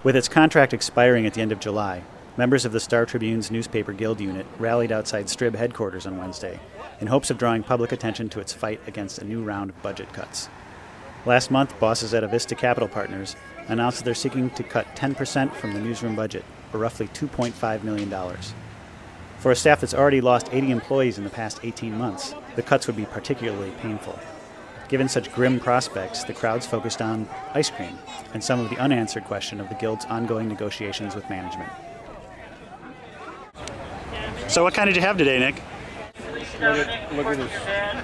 With its contract expiring at the end of July, members of the Star Tribune's newspaper guild unit rallied outside Strib headquarters on Wednesday in hopes of drawing public attention to its fight against a new round of budget cuts. Last month, bosses at Avista Capital Partners announced that they're seeking to cut 10% from the newsroom budget, or roughly $2.5 million. For a staff that's already lost 80 employees in the past 18 months, the cuts would be particularly painful. Given such grim prospects, the crowds focused on ice cream and some of the unanswered question of the Guild's ongoing negotiations with management. So what kind did you have today, Nick? Look at this.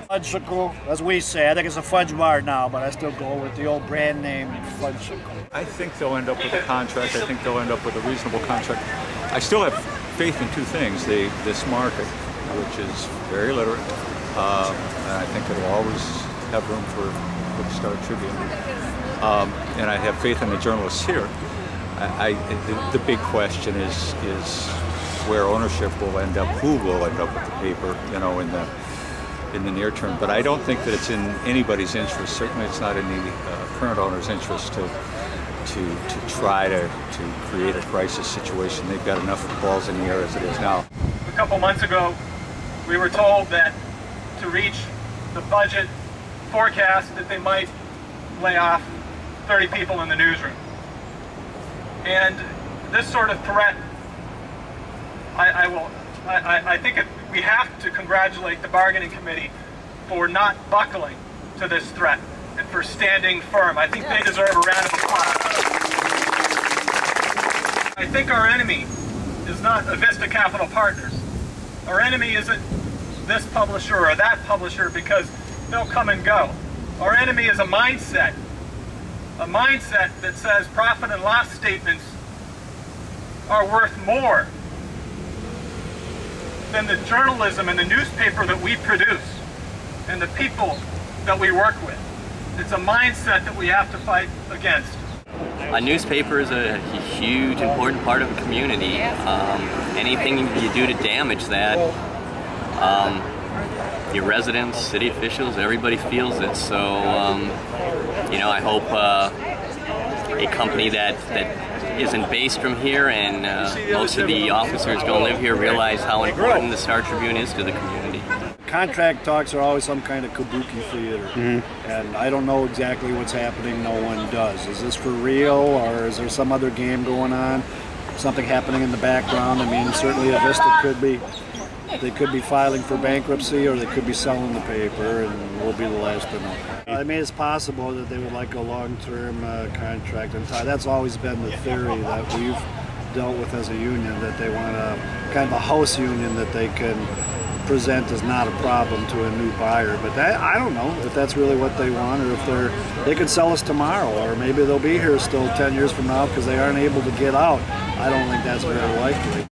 Fudgesicle, as we say. I think it's a fudge bar now, but I still go with the old brand name Fudgesicle. I think they'll end up with a contract. I think they'll end up with a reasonable contract. I still have faith in two things. This market, which is very literate, and I think it'll always have room for the Star Tribune. And I have faith in the journalists here. The big question is where ownership will end up, who will end up with the paper, you know, in the near term. But I don't think that it's in anybody's interest. Certainly, it's not in the current owner's interest to try to create a crisis situation. They've got enough balls in the air as it is now. A couple months ago, we were told that to reach the budget forecast that they might lay off 30 people in the newsroom. And this sort of threat, I think we have to congratulate the bargaining committee for not buckling to this threat and for standing firm. I think they deserve a round of applause. I think our enemy is not Avista Capital Partners. Our enemy isn't this publisher or that publisher, because they'll come and go. Our enemy is a mindset that says profit and loss statements are worth more than the journalism and the newspaper that we produce and the people that we work with. It's a mindset that we have to fight against. A newspaper is a huge, important part of a community. Anything you do to damage that, your residents, city officials, everybody feels it. So, you know, I hope a company that isn't based from here and most of the officers don't live here realize how important the Star Tribune is to the community. Contract talks are always some kind of kabuki theater, and I don't know exactly what's happening. No one does. Is this for real, or is there some other game going on? Something happening in the background? I mean, certainly Avista could be. They could be filing for bankruptcy, or they could be selling the paper, and we'll be the last to know. I mean, it's possible that they would like a long-term contract, and that's always been the theory that we've dealt with as a union, that they want a kind of a house union that they can present as not a problem to a new buyer. But that, I don't know if that's really what they want, or if they could sell us tomorrow, or maybe they'll be here still 10 years from now because they aren't able to get out. I don't think that's very likely.